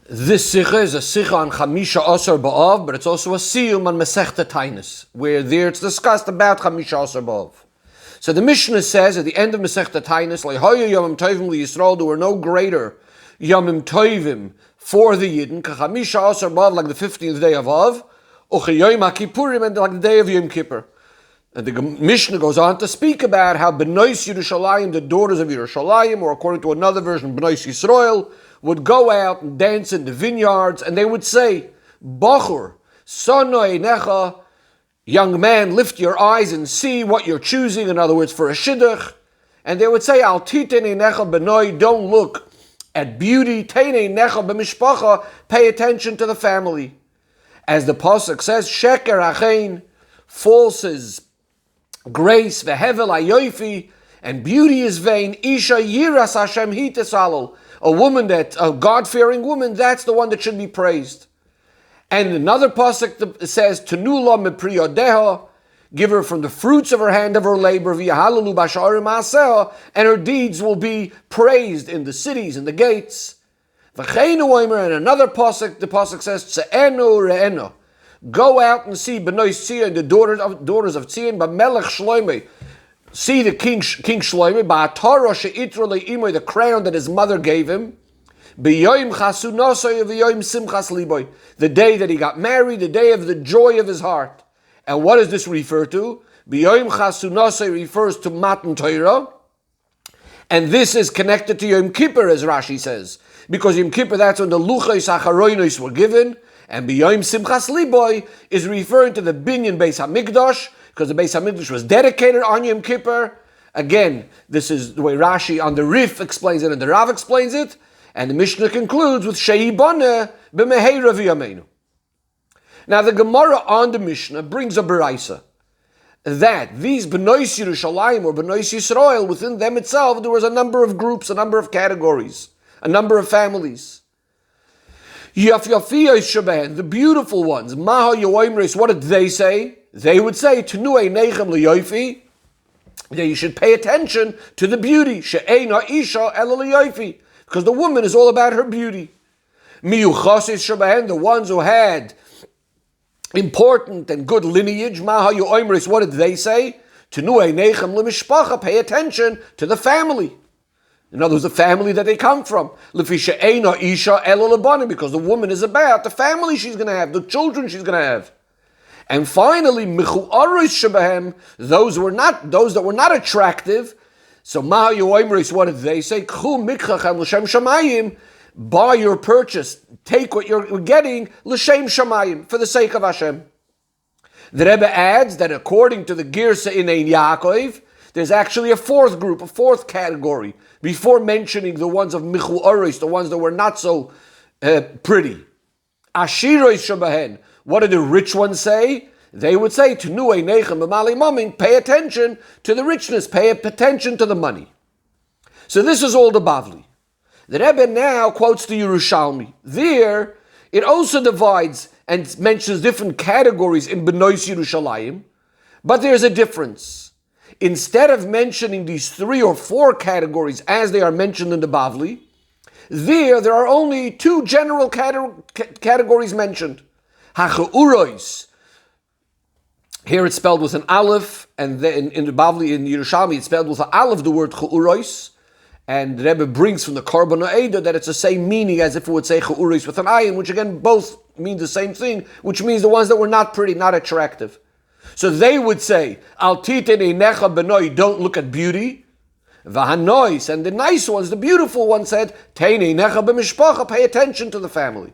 This Sicha is a Sicha on Chamisha Asar Ba'av, but it's also a Siyum on Masechta Tainus, where there it's discussed about Chamisha Asar Ba'av. So the Mishnah says at the end of Masechta Tainus, Lehoya Yomim Tovim L'Yisrael, there were no greater Yomim Tovim for the Yidden, Chamisha Asar Ba'av, like the 15th day of Av, Uchayoyim HaKippurim, and like the day of Yom Kippur. And the Mishnah goes on to speak about how Benois Yerushalayim, the daughters of Yerushalayim, or according to another version, Benois Yisrael, would go out and dance in the vineyards, and they would say, Bachur, Sonoi Necha, young man, lift your eyes and see what you're choosing, in other words, for a shidduch. And they would say, Al titene necha benoi, don't look at beauty, teine necha b'mishpacha, pay attention to the family. As the Pasuk says, Sheker achein, false is grace, vehevel ayoifi, and beauty is vain, Isha yiras Hashem hitesalol, a woman a God-fearing woman, that's the one that should be praised. And another pasuk says, Tenula mepriyodeha, give her from the fruits of her hand of her labor, v'yahalalu b'sha'arim ma'aseha, and her deeds will be praised in the cities and the gates. V'cheinu oimer, and another pasuk, the pasuk says, Tse'enu re'enu, go out and see B'nai Tzion, the daughters of Tzion, b'melech Shloimeh, see the king Shloimeh, ba'atara she'itra le'imoy, the crown that his mother gave him, b'yoyim chasunosoi v'yoyim simchas liboy, the day that he got married, the day of the joy of his heart. And what does this refer to? B'yoyim chasunosoi refers to Matan Torah, and this is connected to Yom Kippur, as Rashi says, because Yom Kippur, that's when the luchos acharoinos were given, and b'yoyim simchas liboy is referring to the binyan Beis HaMikdash, because the Beis HaMikdash was dedicated on Yom Kippur. Again, this is the way Rashi on the Rif explains it and the Rav explains it. And the Mishnah concludes with Shehi Boneh b'meheira v'yameinu. Now the Gemara on the Mishnah brings a beraisa that these Benois Yerushalayim or Benois Yisrael, within them itself, there was a number of groups, a number of categories, a number of families. The beautiful ones, Maha Yoimris, what did they say? They would say, Tenuei Nechem Liyofi, that you should pay attention to the beauty. She'eina Isha Ela Liyofi, because the woman is all about her beauty. Miyuchasis Shabahen, the ones who had important and good lineage, Maha Yoimris, what did they say? Tenuei Nechem Limishpacha, pay attention to the family. In other words, the family that they come from. Because the woman is about the family she's going to have, the children she's going to have. And finally, those that were not attractive. So what did they say? Buy your purchase, take what you're getting, l'shem shamayim, for the sake of Hashem. The Rebbe adds that according to the Girsa in Ein Yaakov, there's actually a fourth group, a fourth category, before mentioning the ones of Michu Oris, the ones that were not so pretty. Ashirois Shabahen. What did the rich ones say? They would say, Tenuei Nechem b'malei maming, pay attention to the richness, pay attention to the money. So this is all the Bavli. The Rebbe now quotes the Yerushalmi. There, it also divides and mentions different categories in Benois Yerushalayim, but there's a difference. Instead of mentioning these 3 or 4 categories as they are mentioned in the Bavli, there are only 2 general categories mentioned. Ha'cheurois. Here it's spelled with an aleph, and then in the Bavli, in Yerushalmi, it's spelled with an aleph, the word cheurois. And the Rebbe brings from the Korban Ha'eda that it's the same meaning as if it would say cheurois with an ayin, which again both mean the same thing, which means the ones that were not pretty, not attractive. So they would say, Al titene necha benoi, don't look at beauty. V'hanois, and the nice ones, the beautiful ones said, Teine necha b'mishpacha, pay attention to the family.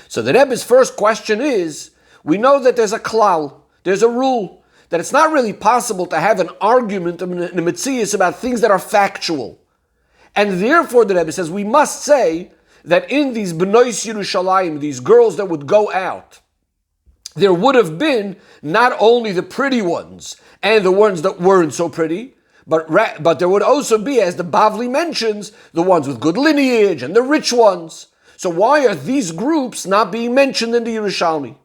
So the Rebbe's first question is, we know that there's a klal, there's a rule, that it's not really possible to have an argument in a metzius about things that are factual. And therefore the Rebbe says, we must say that in these Benois Yerushalayim, these girls that would go out, there would have been not only the pretty ones and the ones that weren't so pretty, but there would also be, as the Bavli mentions, the ones with good lineage and the rich ones. So why are these groups not being mentioned in the Yerushalmi?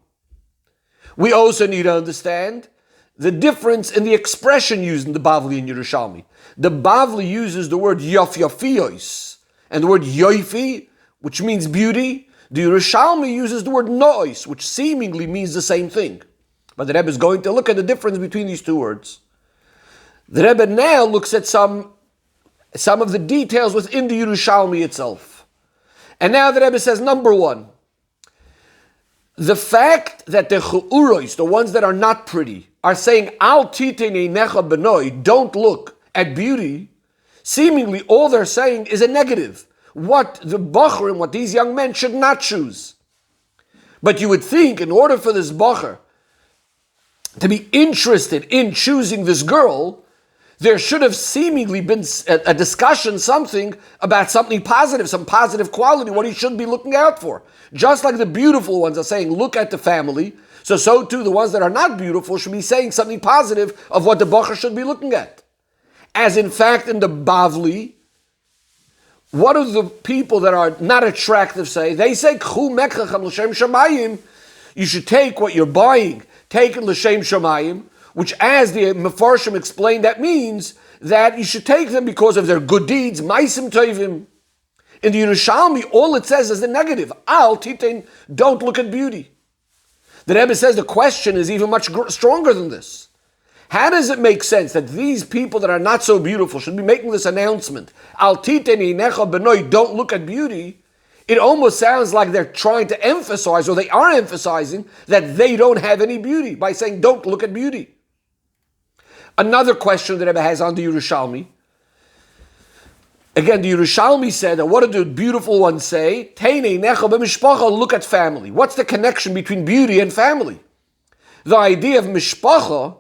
We also need to understand the difference in the expression used in the Bavli and Yerushalmi. The Bavli uses the word yof yofiyos, and the word yoifi which means beauty, the Yerushalmi uses the word nois, which seemingly means the same thing. But the Rebbe is going to look at the difference between these two words. The Rebbe now looks at some of the details within the Yerushalmi itself. And now the Rebbe says, number one, the fact that the chu'uros, the ones that are not pretty, are saying, Al titen einecha benoi, don't look at beauty, seemingly all they're saying is a negative. What the bachurim, what these young men should not choose. But you would think, in order for this bacher to be interested in choosing this girl, there should have seemingly been a discussion, something about something positive, some positive quality, what he should be looking out for. Just like the beautiful ones are saying, look at the family, so too the ones that are not beautiful should be saying something positive of what the bacher should be looking at. As in fact, in the Bavli, what do the people that are not attractive say? They say, you should take what you're buying, take it l'shem shamayim, which, as the Mefarshim explained, that means that you should take them because of their good deeds, maisim tovim. In the Yerushalmi, all it says is the negative. Al titen, don't look at beauty. The Rebbe says the question is even much stronger than this. How does it make sense that these people that are not so beautiful should be making this announcement? Al titen einecha benoi, don't look at beauty. It almost sounds like they're trying to emphasize, or they are emphasizing, that they don't have any beauty by saying, don't look at beauty. Another question that Rebbe has on the Yerushalmi. Again, the Yerushalmi said, and what did the beautiful ones say? Teinei necha b'mishpacha, look at family. What's the connection between beauty and family? The idea of mishpacha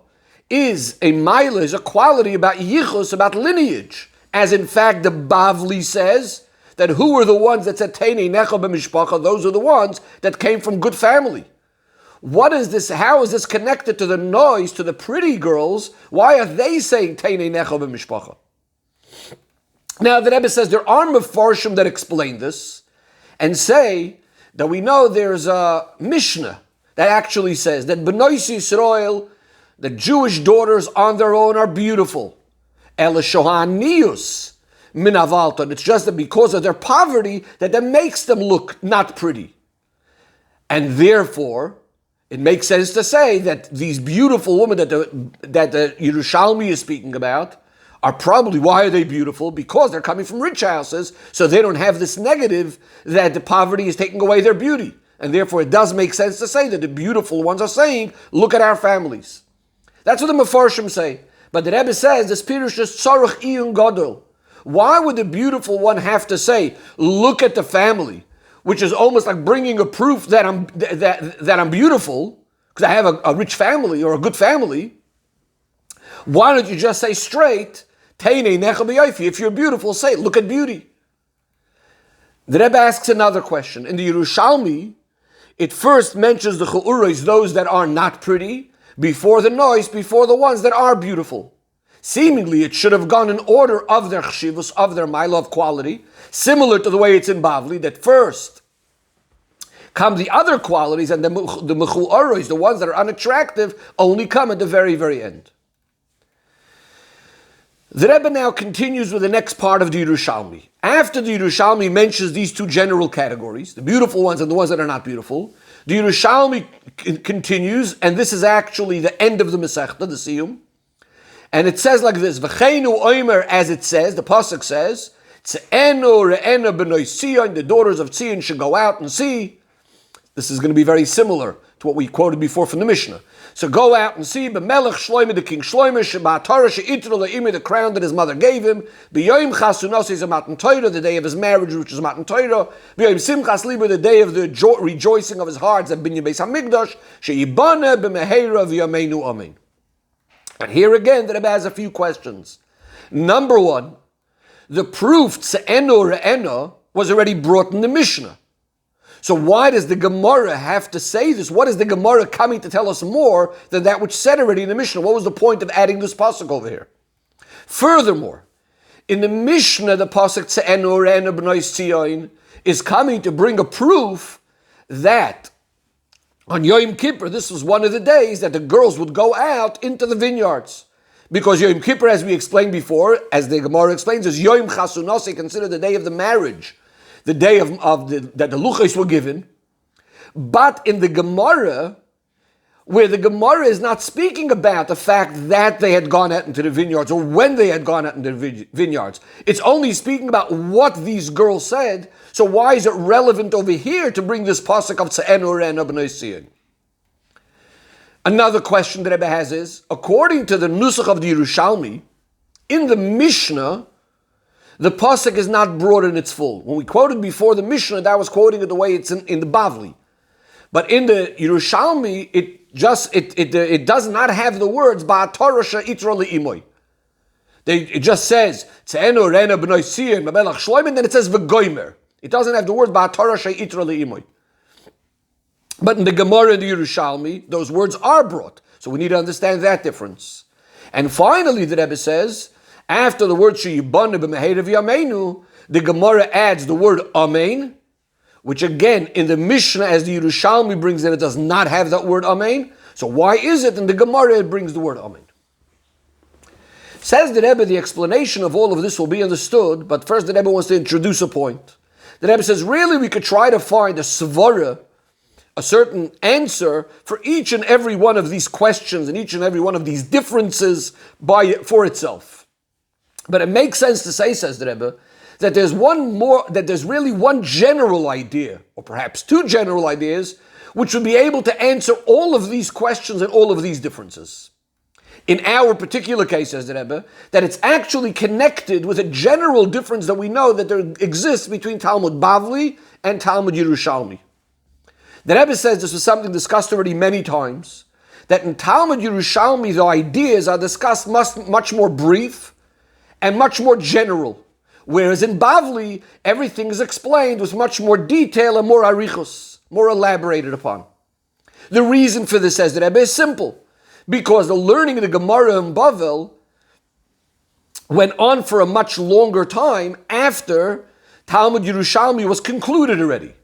is a maila, is a quality about yichus, about lineage. As in fact, the Bavli says that who were the ones that said Teinei necha b'mishpacha? Those are the ones that came from good family. What is this? How is this connected to the noise, to the pretty girls? Why are they saying Teinei necha b'mishpacha? Now the Rebbe says there are Mefarshim that explain this and say that we know there's a Mishnah that actually says that B'nois Yisrael, the Jewish daughters on their own are beautiful. Ela shohanius min avalton. It's just that because of their poverty that makes them look not pretty. And therefore, it makes sense to say that these beautiful women that the Yerushalmi is speaking about are probably, why are they beautiful? Because they're coming from rich houses, so they don't have this negative that the poverty is taking away their beauty. And therefore it does make sense to say that the beautiful ones are saying, look at our families. That's what the Mefarshim say. But the Rebbe says, the Pirush is tzarech iyun gadol. Why would the beautiful one have to say, look at the family? Which is almost like bringing a proof that I'm beautiful, because I have a rich family or a good family. Why don't you just say straight, Teinei necha b'yofi? If you're beautiful, say, look at beauty. The Rebbe asks another question. In the Yerushalmi, it first mentions the chu'uros, those that are not pretty, before the noise, before the ones that are beautiful. Seemingly, it should have gone in order of their chshivus, of their mila of quality, similar to the way it's in Bavli, that first come the other qualities, and the mechu'uros, the ones that are unattractive, only come at the very, very end. The Rebbe now continues with the next part of the Yerushalmi. After the Yerushalmi mentions these two general categories, the beautiful ones and the ones that are not beautiful, the Yerushalmi continues, and this is actually the end of the Masechta, the Siyum. And it says like this, V'cheinu oimer, as it says, the Pasuk says, Tze'enu re'ena b'noi Tzion, the daughters of Tzion should go out and see. This is going to be very similar to what we quoted before from the Mishnah. So go out and see B'melech Shloimeh, the king Shloimeh, Sheba'atara she'itro le'imeh, the crown that his mother gave him. B'yoyim chasunos is a Matan Torah, the day of his marriage, which is Matan Torah. B'yoyim simchas liber, the day of the rejoicing of his heart, and Binyan Beis Hamikdash. She'yibane b'meheira v'yameinu amen. And here again, the Rebbe has a few questions. Number one, the proof Tze'enu re'ena was already brought in the Mishnah. So why does the Gemara have to say this? What is the Gemara coming to tell us more than that which said already in the Mishnah? What was the point of adding this pasuk over here? Furthermore, in the Mishnah, the pasuk Tze'enu re'ena b'noi Tzion is coming to bring a proof that on Yom Kippur, this was one of the days that the girls would go out into the vineyards. Because Yom Kippur, as we explained before, as the Gemara explains, is Yom Chasunos, considered the day of the marriage. the day that the luchos were given. But in the Gemara, where the Gemara is not speaking about the fact that they had gone out into the vineyards or when they had gone out into the vineyards, it's only speaking about what these girls said. So why is it relevant over here to bring this pasuk of Tze'enu Re'ena B'nai Sion? Another question that Rebbe has is, according to the Nusach of the Yerushalmi, in the Mishnah, the pasuk is not brought in its full. When we quoted before the Mishnah, that was quoting it the way it's in the Bavli. But in the Yerushalmi, it does not have the words Ba'atorah she'itra le'imoy. It just says Tze'enu Re'ena B'nai Sion Mabelach Shloim, and then it says V'goymer. It doesn't have the words Ba'atorah she'itra le'imoy. But in the Gemara and the Yerushalmi, those words are brought. So we need to understand that difference. And finally, the Rebbe says, after the word She'yibanu b'meherev yameinu, the Gemara adds the word Amen, which again, in the Mishnah, as the Yerushalmi brings it does not have that word Amen. So why is it in the Gemara it brings the word Amen? Says the Rebbe, the explanation of all of this will be understood, but first the Rebbe wants to introduce a point. The Rebbe says, really we could try to find a svara, a certain answer for each and every one of these questions and each and every one of these differences for itself. But it makes sense to say, says the Rebbe, that there's really one general idea, or perhaps two general ideas, which would be able to answer all of these questions and all of these differences. In our particular case, says the Rebbe, that it's actually connected with a general difference that we know that there exists between Talmud Bavli and Talmud Yerushalmi. The Rebbe says this was something discussed already many times, that in Talmud Yerushalmi the ideas are discussed much more brief and much more general. Whereas in Bavli, everything is explained with much more detail and more arichos, more elaborated upon. The reason for this, says the Rebbe, is simple. Because the learning of the Gemara in Bavel went on for a much longer time after Talmud Yerushalmi was concluded already.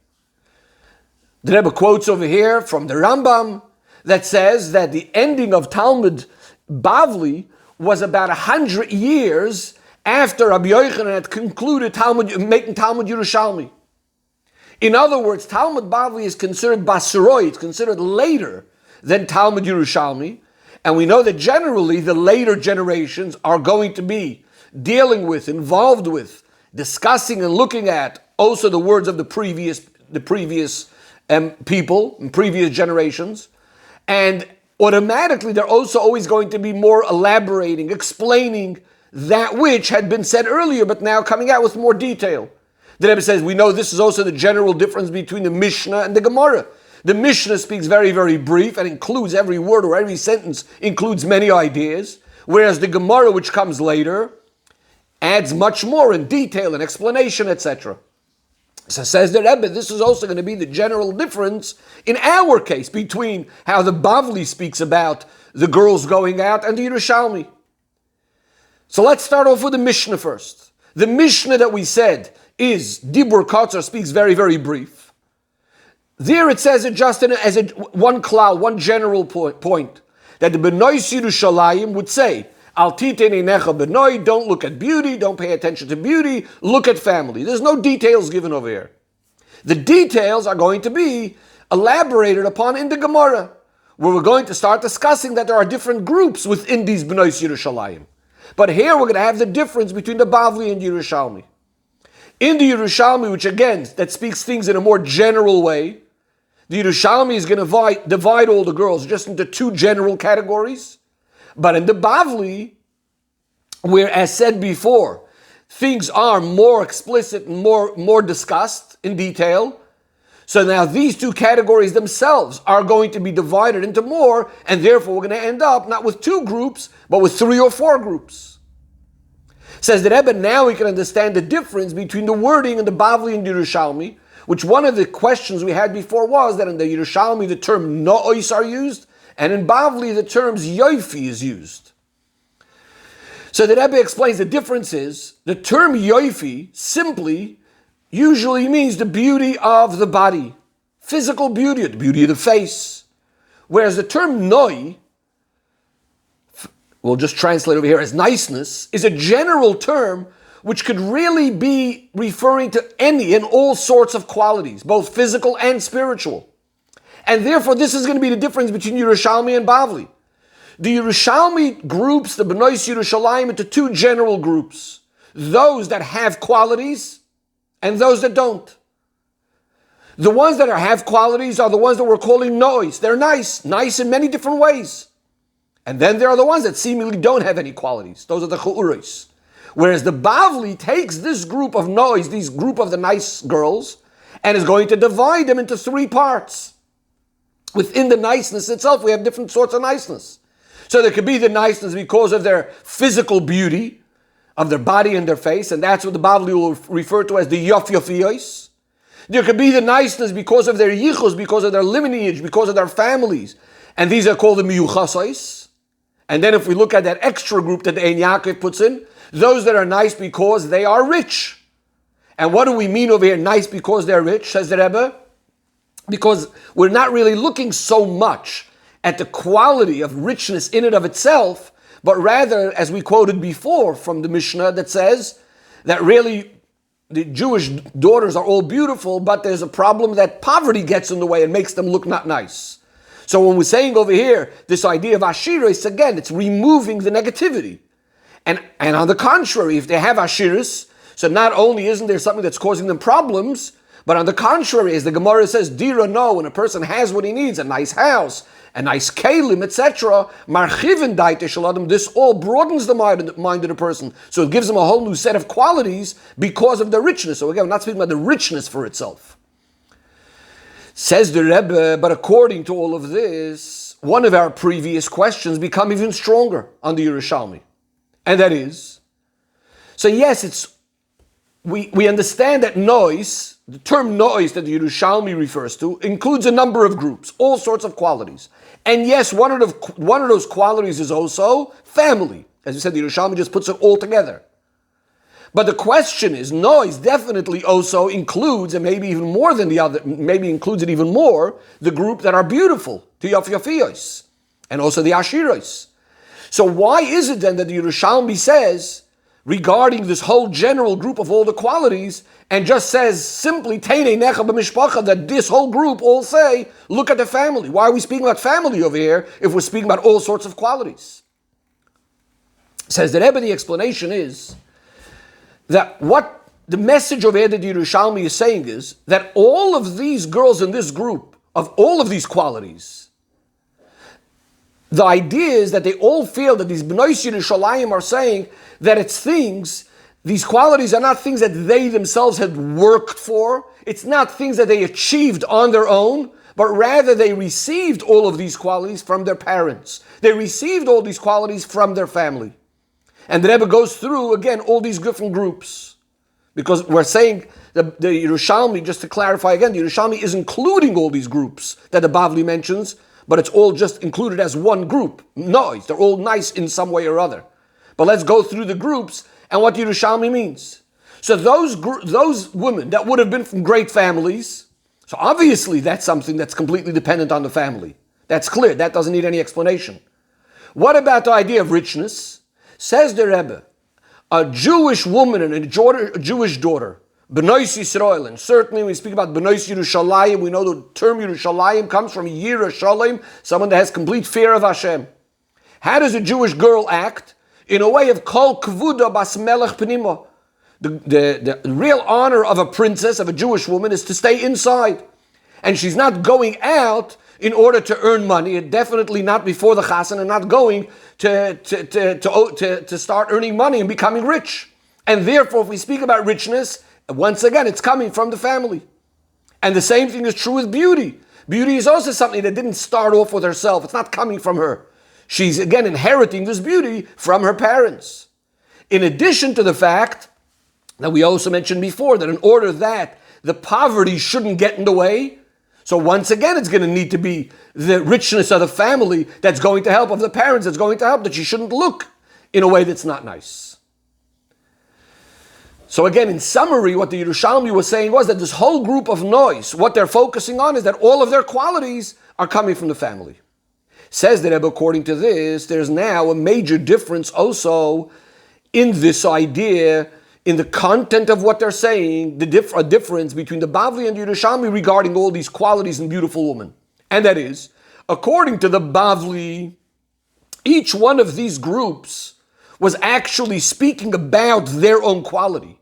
The Rebbe quotes over here from the Rambam that says that the ending of Talmud Bavli was about 100 years after Rabbi Yochanan had concluded making Talmud Yerushalmi. In other words, Talmud Bavli is considered Basuroi, it's considered later than Talmud Yerushalmi, and we know that generally the later generations are going to be dealing with, involved with, discussing and looking at also the words of the previous people in previous generations, and automatically they're also always going to be more elaborating, explaining that which had been said earlier, but now coming out with more detail. The Rebbe says, we know this is also the general difference between the Mishnah and the Gemara. The Mishnah speaks very, very brief and includes every word or every sentence, includes many ideas, whereas the Gemara, which comes later, adds much more in detail and explanation, etc. So says the Rebbe, this is also going to be the general difference in our case between how the Bavli speaks about the girls going out and the Yerushalmi. So let's start off with the Mishnah first. The Mishnah that we said is Dibur Katzar, speaks very, very brief. There it says it just as one cloud, one general point, that the B'nai Yerushalayim would say, Al titen einecha b'nai, don't look at beauty, don't pay attention to beauty, look at family. There's no details given over here. The details are going to be elaborated upon in the Gemara, where we're going to start discussing that there are different groups within these B'nai Yerushalayim. But here we're going to have the difference between the Bavli and Yerushalmi. In the Yerushalmi, which again, that speaks things in a more general way, the Yerushalmi is going to divide all the girls just into two general categories. But in the Bavli, where, as said before, things are more explicit and more discussed in detail, so now these two categories themselves are going to be divided into more, and therefore we're going to end up not with two groups, but with 3 or 4 groups. Says the Rebbe, now we can understand the difference between the wording in the Bavli and Yerushalmi, which one of the questions we had before was that in the Yerushalmi the term no'os are used, and in Bavli the terms yoifi is used. So the Rebbe explains the difference is, the term yoifi simply usually means the beauty of the body, physical beauty, the beauty of the face. Whereas the term noi, we'll just translate over here as niceness, is a general term which could really be referring to any and all sorts of qualities, both physical and spiritual. And therefore, this is going to be the difference between Yerushalmi and Bavli. The Yerushalmi groups the Benois Yerushalayim into two general groups. Those that have qualities and those that don't. The ones that have qualities are the ones that we're calling nois. They're nice in many different ways. And then there are the ones that seemingly don't have any qualities. Those are the chu'uris. Whereas the Bavli takes this group of nois, this group of the nice girls, and is going to divide them into three parts. Within the niceness itself, we have different sorts of niceness. So there could be the niceness because of their physical beauty, of their body and their face, and that's what the Bavli will refer to as the yof yofiyos. There could be the niceness because of their yichus, because of their lineage, because of their families, and these are called the miyuchasais. And then if we look at that extra group that the Ein Yaakov puts in, those that are nice because they are rich. And what do we mean over here, nice because they're rich, says the Rebbe? Because we're not really looking so much at the quality of richness in and of itself, but rather, as we quoted before from the Mishnah that says that really the Jewish daughters are all beautiful, but there's a problem that poverty gets in the way and makes them look not nice. So when we're saying over here, this idea of Ashiris, again, it's removing the negativity. And on the contrary, if they have Ashiris, so not only isn't there something that's causing them problems, but on the contrary, as the Gemara says, Dira no, when a person has what he needs, a nice house, a nice kalim, etc., marchivin daite shaladim, this all broadens the mind of the person. So it gives him a whole new set of qualities because of the richness. So again, we're not speaking about the richness for itself. Says the Rebbe, but according to all of this, one of our previous questions become even stronger on the Yerushalmi. And that is, so yes, we understand that noise, the term noise that the Yerushalmi refers to, includes a number of groups, all sorts of qualities. And yes, one of those qualities is also family. As you said, the Yerushalmi just puts it all together. But the question is, noise definitely also includes, and maybe even more than the other, maybe includes it even more, the group that are beautiful, the Yafiyafiyos, and also the Ashiros. So why is it then that the Yerushalmi says, regarding this whole general group of all the qualities, and just says simply, Teinei necha b'mishpacha, that this whole group all say, look at the family. Why are we speaking about family over here if we're speaking about all sorts of qualities? Says the Rebbe, the explanation is that what the message over here that the Yerushalmi is saying is that all of these girls in this group, of all of these qualities, the idea is that they all feel that these B'nai Yerushalayim are saying that it's things, these qualities are not things that they themselves had worked for. It's not things that they achieved on their own, but rather they received all of these qualities from their parents. They received all these qualities from their family. And the Rebbe goes through, again, all these different groups. Because we're saying, the Yerushalmi, just to clarify again, the Yerushalmi is including all these groups that the Bavli mentions, but it's all just included as one group. Noise, they're all nice in some way or other. But let's go through the groups and what Yerushalmi means. So those women that would have been from great families, so obviously that's something that's completely dependent on the family. That's clear, that doesn't need any explanation. What about the idea of richness? Says the Rebbe, a Jewish woman and a Jewish daughter, B'nai Yisrael, and certainly when we speak about B'nai Yerushalayim, we know the term Yerushalayim comes from Yerushalayim, someone that has complete fear of Hashem. How does a Jewish girl act? In a way of Kol Kvuda Bas Melech Pnima. The real honor of a princess, of a Jewish woman, is to stay inside. And she's not going out in order to earn money, definitely not before the chassan, and not going to start earning money and becoming rich. And therefore, if we speak about richness, once again, it's coming from the family. And the same thing is true with beauty. Beauty is also something that didn't start off with herself. It's not coming from her. She's, again, inheriting this beauty from her parents. In addition to the fact that we also mentioned before, that in order that the poverty shouldn't get in the way, so once again, it's going to need to be the richness of the family that's going to help, of the parents that's going to help, that she shouldn't look in a way that's not nice. So again, in summary, what the Yerushalmi was saying was that this whole group of noise, what they're focusing on is that all of their qualities are coming from the family. Says the Rebbe, according to this, there's now a major difference also in this idea, in the content of what they're saying, a difference between the Bavli and the Yerushalmi regarding all these qualities in beautiful women. And that is, according to the Bavli, each one of these groups was actually speaking about their own quality.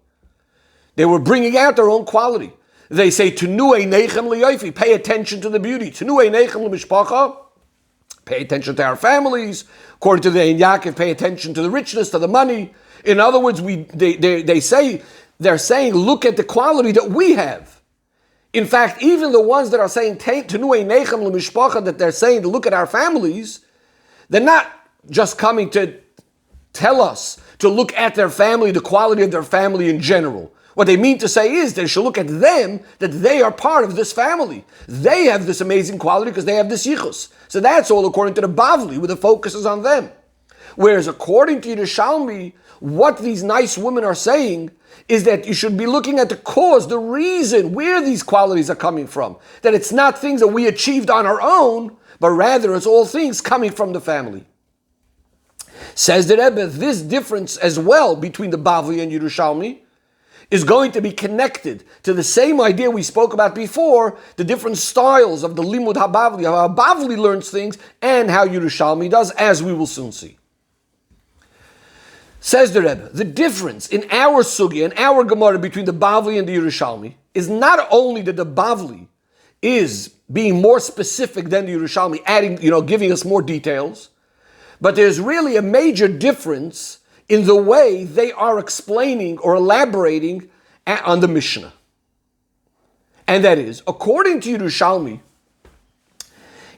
They were bringing out their own quality. They say, Tenuei nechem liyofi, pay attention to the beauty. Tenuei nechem l'mishpacha, pay attention to our families. According to the Ein Yaakov, pay attention to the richness, to the money. In other words, they're saying, look at the quality that we have. In fact, even the ones that are saying, Tenuei nechem l'mishpacha, that they're saying to look at our families, they're not just coming to tell us to look at their family, the quality of their family in general. What they mean to say is they should look at them, that they are part of this family. They have this amazing quality because they have this yichus. So that's all according to the Bavli, where the focus is on them. Whereas according to Yerushalmi, what these nice women are saying is that you should be looking at the cause, the reason, where these qualities are coming from. That it's not things that we achieved on our own, but rather it's all things coming from the family. Says the Rebbe, this difference as well between the Bavli and Yerushalmi is going to be connected to the same idea we spoke about before, the different styles of the Limud HaBavli, how Bavli learns things, and how Yerushalmi does, as we will soon see. Says the Rebbe, the difference in our Sugya and our Gemara between the Bavli and the Yerushalmi is not only that the Bavli is being more specific than the Yerushalmi, adding, giving us more details, but there's really a major difference in the way they are explaining or elaborating on the Mishnah. And that is, according to Yerushalmi,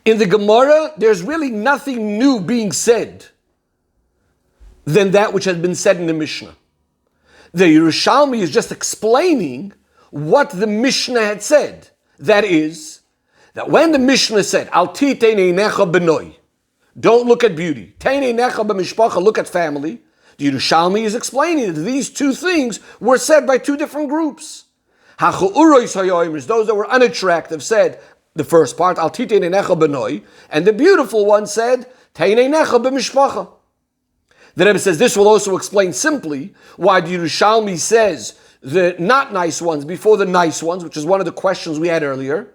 in the Gemara, there's really nothing new being said than that which has been said in the Mishnah. The Yerushalmi is just explaining what the Mishnah had said. That is, that when the Mishnah said, Al titein einecha benoi, don't look at beauty, tein einecha b'mishpacha, look at family, the Yerushalmi is explaining that these two things were said by two different groups. Those that were unattractive said the first part, Al titein einecha benoi, and the beautiful one said, tein einecha b'mishpacha. The Rebbe says this will also explain simply why the Yerushalmi says the not nice ones before the nice ones, which is one of the questions we had earlier,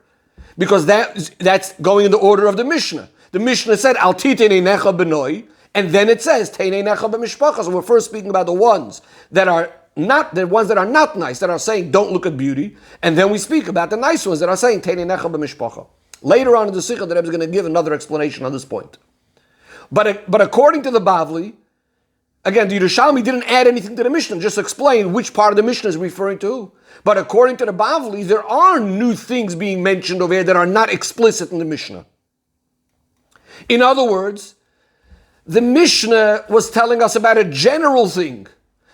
because that's going in the order of the Mishnah. The Mishnah said, Al titein einecha benoi, and then it says, Tein einecha b'mishpacha. So we're first speaking about the ones that are not nice, that are saying, don't look at beauty, and then we speak about the nice ones that are saying, Tein einecha b'mishpacha. Later on in the Sicha, the Rebbe is going to give another explanation on this point. But according to the Bavli, again, the Yerushalmi didn't add anything to the Mishnah, just explain which part of the Mishnah is referring to who. But according to the Bavli, there are new things being mentioned over here that are not explicit in the Mishnah. In other words, the Mishnah was telling us about a general thing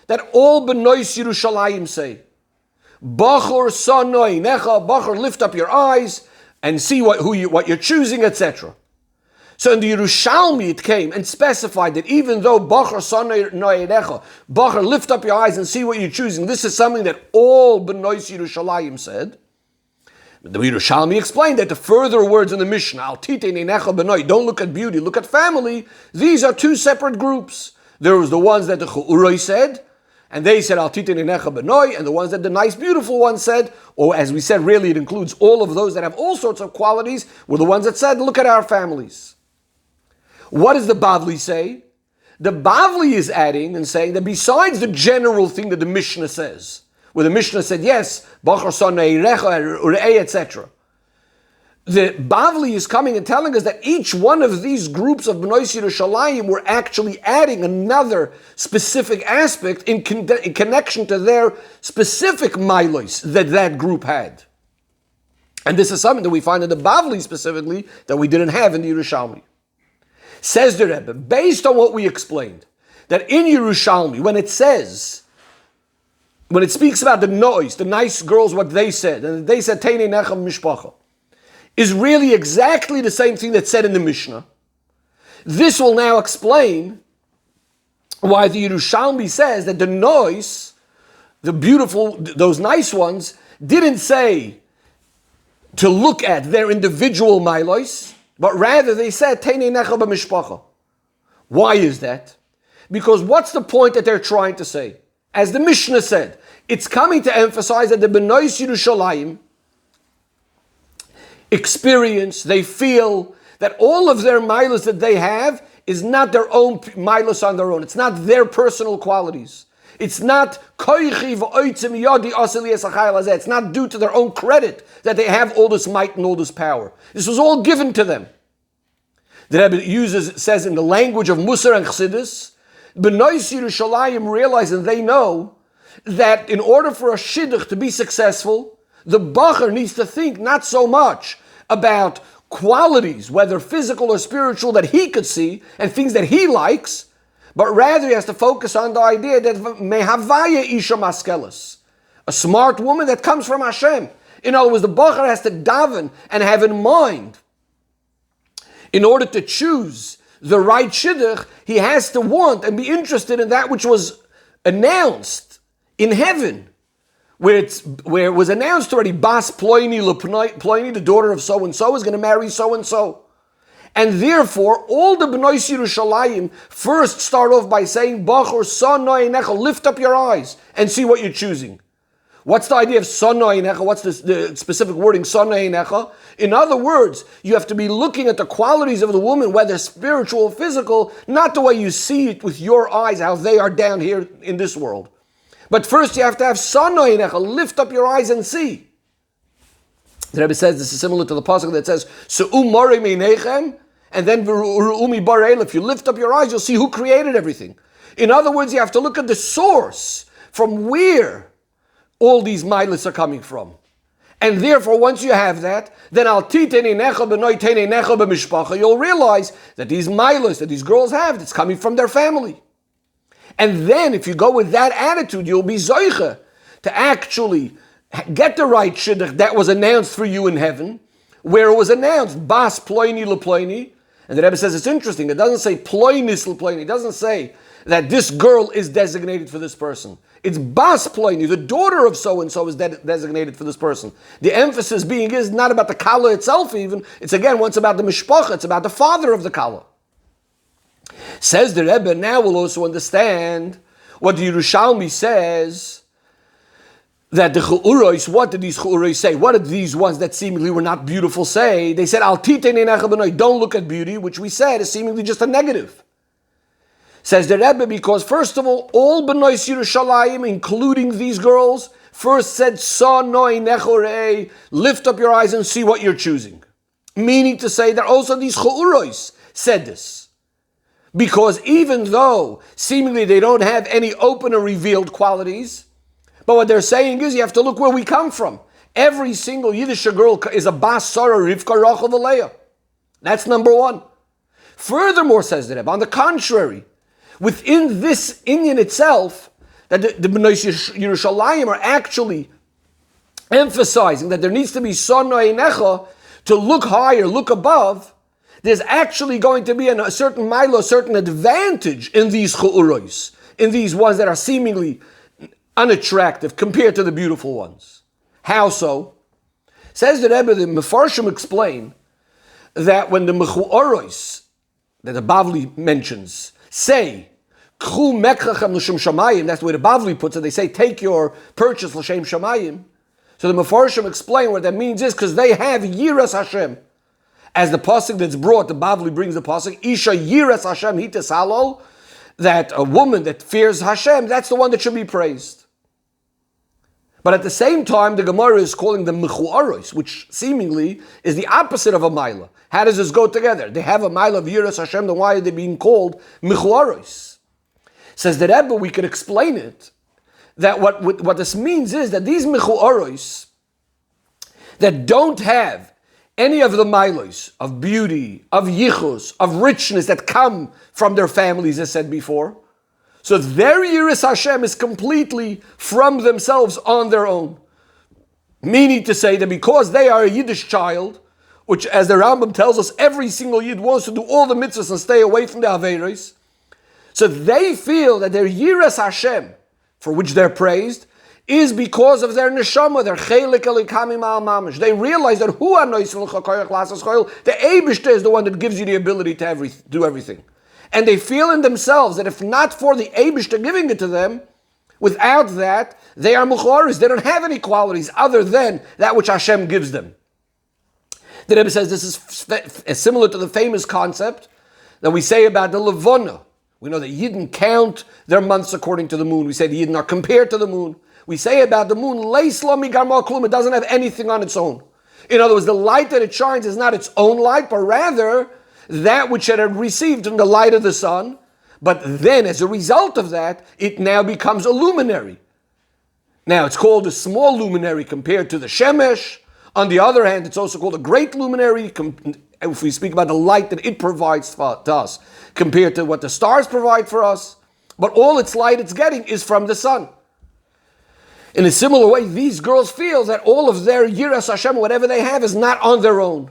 that all Benois Yerushalayim say. Bachor sanoi necha, Bachor, lift up your eyes and see what you're choosing, etc. So in the Yerushalmi it came and specified that even though Bachor sanoi necha, Bachor, lift up your eyes and see what you're choosing, this is something that all Benois Yerushalayim said. The Yerushalmi explained that the further words in the Mishnah, Al titein einecha benoi, don't look at beauty, look at family, these are two separate groups. There was the ones that the Chu'uroi said, and they said Al titein einecha benoi, and the ones that the nice, beautiful ones said, or as we said, really it includes all of those that have all sorts of qualities, were the ones that said, look at our families. What does the Bavli say? The Bavli is adding and saying that besides the general thing that the Mishnah says, where the Mishnah said, yes, Bachor sanei necha, etc. The Bavli is coming and telling us that each one of these groups of Benois Yerushalayim were actually adding another specific aspect in connection to their specific milos that group had. And this is something that we find in the Bavli specifically that we didn't have in the Yerushalmi. Says the Rebbe, based on what we explained, that in Yerushalmi, when it speaks about the noise, the nice girls, what they said, and they said, Tein einecha b'mishpacha, is really exactly the same thing that's said in the Mishnah. This will now explain why the Yerushalmi says that the noise, the beautiful, those nice ones, didn't say to look at their individual milos, but rather they said, Tein einecha b'mishpacha. Why is that? Because what's the point that they're trying to say? as the Mishnah said, it's coming to emphasize that the Benois Yerushalayim experience, they feel that all of their milas that they have is not their own milas on their own. It's not their personal qualities. It's not it's not due to their own credit that they have all this might and all this power. This was all given to them. The Rebbe says in the language of Musar and Chassidus, B'nois Yerushalayim realize and they know that in order for a shidduch to be successful, the bacher needs to think not so much about qualities, whether physical or spiritual, that he could see and things that he likes, but rather he has to focus on the idea that mehavaya isha maskelis, a smart woman that comes from Hashem. In other words, the bacher has to daven and have in mind, in order to choose the right shidduch, he has to want and be interested in that which was announced in heaven, where it was announced already, Bas Ploini, the daughter of so-and-so, is going to marry so-and-so. And therefore, all the B'nois Yerushalayim first start off by saying, Bachor son no'inecha, lift up your eyes and see what you're choosing. What's the idea of son no'inecha? What's the specific wording, son no'inecha? In other words, you have to be looking at the qualities of the woman, whether spiritual or physical, not the way you see it with your eyes, how they are down here in this world. But first you have to have son no'inecha, lift up your eyes and see. The Rebbe says this is similar to the pasuk that says, Se'u mori meinechem, and then V'ru'umi barel, if you lift up your eyes, you'll see who created everything. In other words, you have to look at the source, from where all these milas are coming from. And therefore, once you have that, then al titenenecha b'noi tenenecha b'mishpacha, you'll realize that these milas that these girls have, it's coming from their family. And then, if you go with that attitude, you'll be zoiche to actually get the right shidduch that was announced for you in heaven, where it was announced, Bas Ploini Leploini. And the Rebbe says it's interesting, it doesn't say Ploinis Leploini, it doesn't say that this girl is designated for this person. It's Bas Ploini, the daughter of so-and-so is designated for this person. The emphasis being is not about the Kala itself even, it's again, once about the Mishpacha, it's about the father of the Kala. Says the Rebbe, now we'll also understand what the Yerushalmi says, that the Chu'urois, what did these Chu'urois say? What did these ones that seemingly were not beautiful say? They said, Al titenenecha b'noi, don't look at beauty, which we said is seemingly just a negative. Says the Rebbe, because first of all B'nois Yerushalayim, including these girls, first said, Sa noi nechorei, lift up your eyes and see what you're choosing. Meaning to say that also these Chu'urois said this. Because even though seemingly they don't have any open or revealed qualities, but what they're saying is you have to look where we come from. Every single Yiddish girl is a Bas Sarah, Rivka, Rachel, Leah. That's number one. Furthermore, says the Rebbe, on the contrary, within this Inyan itself, that the B'nai Yerushalayim are actually emphasizing that there needs to be Son No'inecha, to look higher, look above. There's actually going to be a certain milo, a certain advantage in these Chu'urois, in these ones that are seemingly unattractive compared to the beautiful ones. How so? Says the Rebbe, the Mefarshim explain that when the Mechu'oros, that the Bavli mentions, say, K'chu mekrachem l'shem shamayim, that's the way the Bavli puts it, they say, take your purchase l'shem shamayim. So the Mefarshim explain what that means is because they have Yiras Hashem. As the pasuk that's brought, the Bavli brings the pasuk, Isha Yiras Hashem hites halol, that a woman that fears Hashem, that's the one that should be praised. But at the same time, the Gemara is calling them Mechu'aros, which seemingly is the opposite of a Maila. How does this go together? They have a Maila of Yiras Hashem, then why are they being called Mechu'aros? Says the Rebbe, we could explain it, that what this means is that these Mechu'aros that don't have any of the Mailos of beauty, of yichus, of richness that come from their families, as said before, so their Yiras Hashem is completely from themselves on their own. Meaning to say that because they are a Yiddish child, which as the Rambam tells us, every single Yid wants to do all the mitzvahs and stay away from the Averos, so they feel that their Yiras Hashem, for which they're praised, is because of their neshama, their Chelek elikamim al mamish. They realize that Hu anoisin l'chakoyach lasas choil, the Eibishter is the one that gives you the ability to do everything. And they feel in themselves that if not for the Eibishter giving it to them, Without that, they are muchoris. They don't have any qualities other than that which Hashem gives them. The Rebbe says this is similar to the famous concept that we say about the Levana. We know that Yidden count their months according to the moon. We say the Yidden are compared to the moon. We say about the moon, Leis lo migarma klum, it doesn't have anything on its own. In other words, the light that it shines is not its own light, but rather that which it had received from the light of the sun. But then, as a result of that, it now becomes a luminary. Now, it's called a small luminary compared to the Shemesh. On the other hand, it's also called a great luminary if we speak about the light that it provides to us compared to what the stars provide for us. But all its light it's getting is from the sun. In a similar way, these girls feel that all of their Yiras Hashem, whatever they have, is not on their own.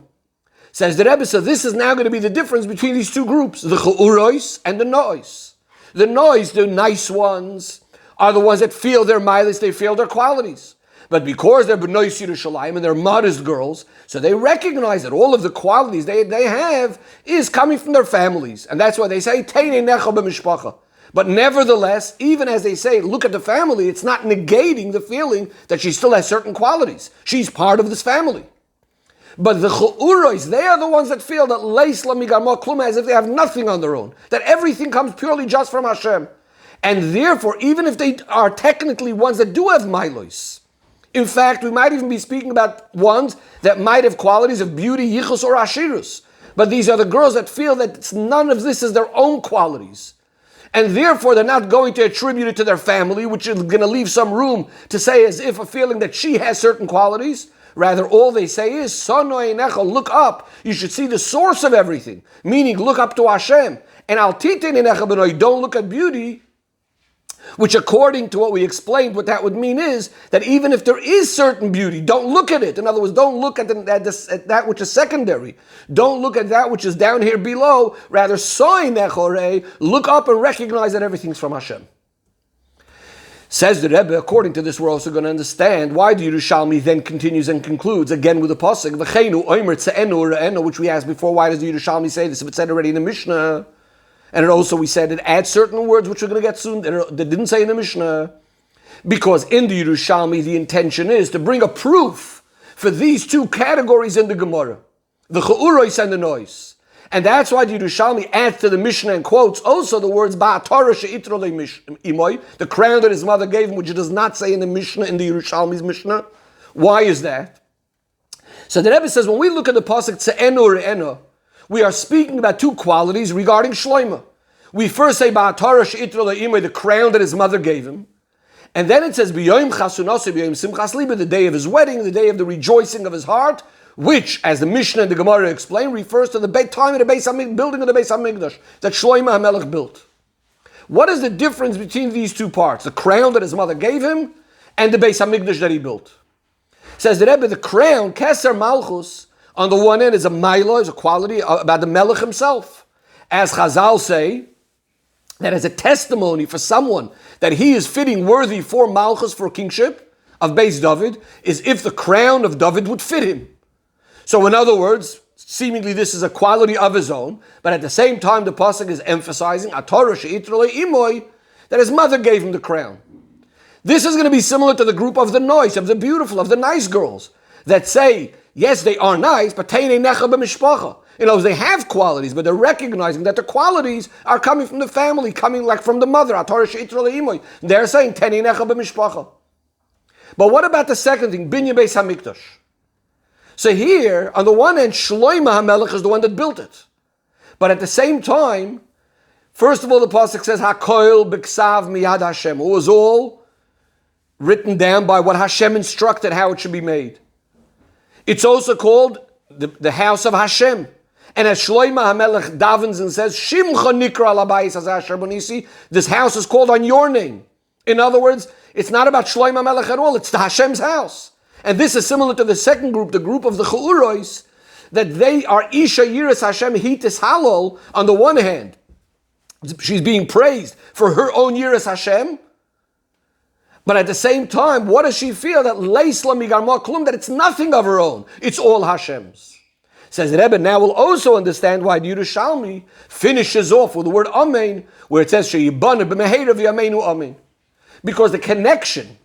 Says the Rebbe, so this is now going to be the difference between these two groups, the Cha'urois and the Nois. The Nois, the nice ones, are the ones that feel their milas, they feel their qualities. But because they're B'nois Yerushalayim and they're modest girls, so they recognize that all of the qualities they have is coming from their families. And that's why they say, Teinei Necha B'mishpacha. But nevertheless, even as they say, look at the family, it's not negating the feeling that she still has certain qualities. She's part of this family. But the Cha'urois, they are the ones that feel that Leis Lamigarma Kluma, as if they have nothing on their own. That everything comes purely just from Hashem. And therefore, even if they are technically ones that do have Milos, in fact, we might even be speaking about ones that might have qualities of beauty, yichus, or ashirus. But these are the girls that feel that none of this is their own qualities. And therefore, they're not going to attribute it to their family, which is going to leave some room to say as if a feeling that she has certain qualities. Rather, all they say is, Sonoi Necha, look up. You should see the source of everything. Meaning, look up to Hashem. And Al Titen Necha B'noi, don't look at beauty. Which, according to what we explained, what that would mean is that even if there is certain beauty, don't look at it. In other words, don't look at that which is secondary. Don't look at that which is down here below. Rather, look up and recognize that everything's from Hashem. Says the Rebbe, according to this, we're also going to understand why the Yerushalmi then continues and concludes, again with the pasuk, which we asked before, why does the Yerushalmi say this if it's said already in the Mishnah? And it also, we said, it adds certain words which we're going to get soon that didn't say in the Mishnah. Because in the Yerushalmi, the intention is to bring a proof for these two categories in the Gemara. The Cha'urois and the Nois. And that's why the Yerushalmi adds to the Mishnah and quotes also the words Ba'atara she'itro imoy, the crown that his mother gave him, which it does not say in the Mishnah, in the Yerushalmi's Mishnah. Why is that? So the Rebbe says, when we look at the pasuk Tze'enu Re'enu, we are speaking about two qualities regarding Shloima. We first say Ba'atara she'itro imoy, the crown that his mother gave him. And then it says B'yoyim chasunose, B'yoyim simchas liba, the day of his wedding, the day of the rejoicing of his heart, which, as the Mishnah and the Gemara explain, refers to the time of the building of the Beis HaMikdash that Shlomo HaMelech built. What is the difference between these two parts? The crown that his mother gave him and the Beis HaMikdash that he built. Says the Rebbe, the crown, Keser Malchus, on the one end is a Maila, is a quality about the Melech himself. As Chazal say, that as a testimony for someone that he is fitting worthy for Malchus, for kingship of Beis David, is if the crown of David would fit him. So in other words, seemingly this is a quality of his own, but at the same time the pasuk is emphasizing Atorah she'itro imoy, that his mother gave him the crown. This is going to be similar to the group of the noise, of the beautiful, of the nice girls, that say, yes, they are nice, but teinei necha b'mishpacha. You know, they have qualities, but they're recognizing that the qualities are coming from the family, coming like from the mother. Atorah she'itro imoy. They're saying teinei necha b'mishpacha. But what about the second thing, Binyan Beis HaMikdash? So here, on the one hand, Shlomo HaMelech is the one that built it. But at the same time, first of all, the pasuk says, HaKoil b'ksav miyad Hashem. It was all written down by what Hashem instructed how it should be made. It's also called the house of Hashem. And as Shlomo HaMelech davens and says, Shimcha nikra labayis asher bonisi, this house is called on your name. In other words, it's not about Shlomo HaMelech at all, it's the Hashem's house. And this is similar to the second group, the group of the Cha'urois, that they are Isha Yiras Hashem Hitis Halol. On the one hand, she's being praised for her own Yiras Hashem, but at the same time, what does she feel? That Leis Lamigarma Klum, that it's nothing of her own, it's all Hashem's. Says the Rebbe, now we'll also understand why the Yerushalmi finishes off with the word Amen, where it says Sheyibana b'meheira v'yameinu Amen. because the connection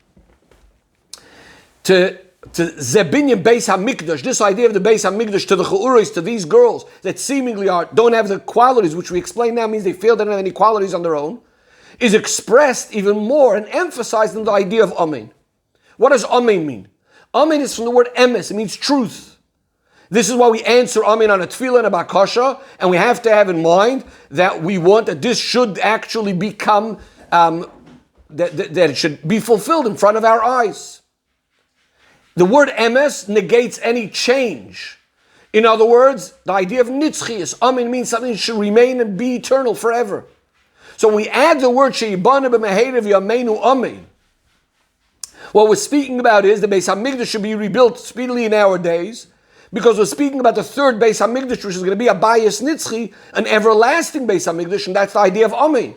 to Zebinyan Beis HaMikdash, this idea of the Beis HaMikdash to the Cha'uris, to these girls that seemingly don't have the qualities, which we explain now means they feel they don't have any qualities on their own, is expressed even more and emphasized in the idea of Amen. What does Amen mean? Amen is from the word emes, it means truth. This is why we answer Amen on a tefillah and a bakasha, and we have to have in mind that we want that this should actually become, that it should be fulfilled in front of our eyes. The word emes negates any change. In other words, the idea of nitzchias, Amen means something that should remain and be eternal forever. So when we add the word she'ibana b'meherev yameinu Amen, what we're speaking about is the Beis HaMikdash should be rebuilt speedily in our days, because we're speaking about the third Beis HaMikdash, which is going to be a bayis nitzchi, an everlasting Beis HaMikdash, and that's the idea of Amen.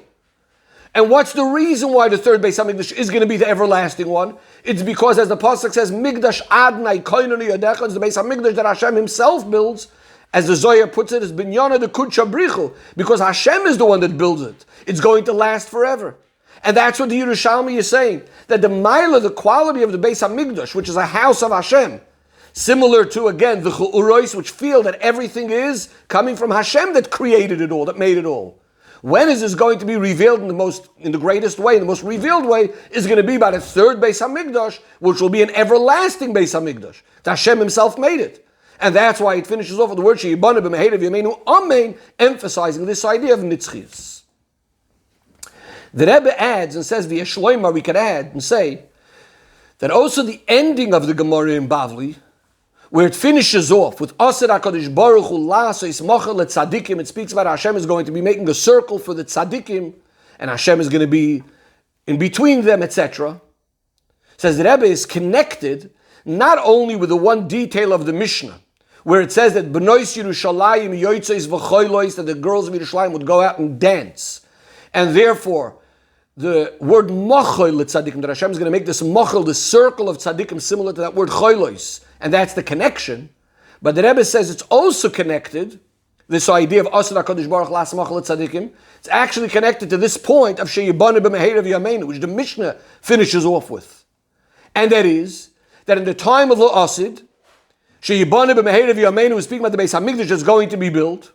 And what's the reason why the third Beis HaMikdash is going to be the everlasting one? It's because, as the pasuk says, Migdash Adnai Koinoni Yodecha, it's the Beis HaMikdash that Hashem himself builds, as the Zohar puts it, as Binyana de Kudsha Brichu, because Hashem is the one that builds it. It's going to last forever. And that's what the Yerushalmi is saying, that the Maila, the quality of the Beis HaMikdash, which is a house of Hashem, similar to, again, the Chu'urois, which feel that everything is coming from Hashem that created it all, that made it all. When is this going to be revealed in the greatest way, in the most revealed way, is going to be by the third Beis HaMikdash, which will be an everlasting Beis HaMikdash. Hashem himself made it. And that's why it finishes off with the word she'ibana b'meherev yameinu Amen, emphasizing this idea of nitzchias. The Rebbe adds and says, via Shloimar, we could add and say that also the ending of the Gemara in Bavli, where it finishes off with Asir HaKadosh Baruch Hu La'asos Mochel Tzadikim, it speaks about Hashem is going to be making a circle for the Tzadikim, and Hashem is going to be in between them, etc. Says the Rebbe is connected not only with the one detail of the Mishnah, where it says that B'nois Yerushalayim Yoitzeis V'choilois, that the girls of Yerushalayim would go out and dance, and therefore the word Mochel Tzadikim, that Hashem is going to make this Mochel, the circle of Tzadikim, similar to that word Choilois. And that's the connection. But the Rebbe says it's also connected, this idea of Asur HaKadosh Baruch Las Machal Tzadikim, it's actually connected to this point of She'ibana b'meherev yameinu, which the Mishnah finishes off with. And that is, that in the time of the Asid, She'ibana b'meherev yameinu, speaking about the Beis HaMikdash that's going to be built,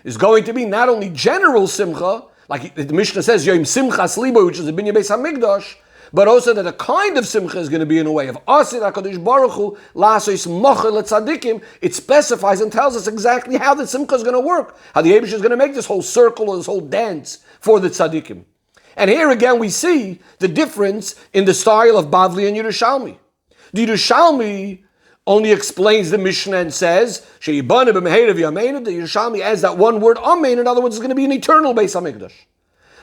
is going to be not only general Simcha, like the Mishnah says, Yom Simchas Libo, which is the Binyan Beis HaMikdash, but also that a kind of simcha is going to be in a way of Asir HaKadosh Baruch Hu La'asos Mochel Tzadikim. It specifies and tells us exactly how the simcha is going to work, how the Eibush is going to make this whole circle or this whole dance for the Tzadikim. And here again we see the difference in the style of Bavli and Yerushalmi. The Yerushalmi only explains the Mishnah and says, She'ibana b'meherev yameinu. The Yerushalmi adds that one word, Amen. In other words, it's going to be an eternal Beis HaMikdash.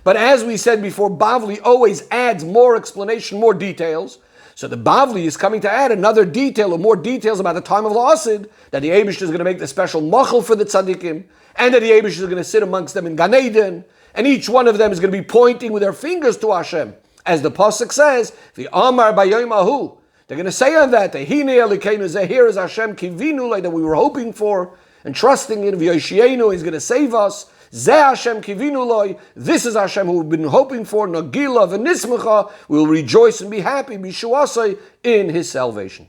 But as we said before, Bavli always adds more explanation, more details. So the Bavli is coming to add another detail or more details about the time of the Asid, that the Eibush is going to make the special machal for the tzaddikim, and that the Eibush is going to sit amongst them in Gan Eden, and each one of them is going to be pointing with their fingers to Hashem. As the Pasuk says, the Amar Bayom Ahu, they're going to say on that, Hine Elokeinu Zeh, here is Hashem Kivinu, like that we were hoping for, and trusting in V'Yoshienu, He's going to save us. Zeh Hashem Kivinu Loi, this is Hashem who we've been hoping for, Nagila v'nismecha, we will rejoice and be happy, Bishuasai, in His salvation.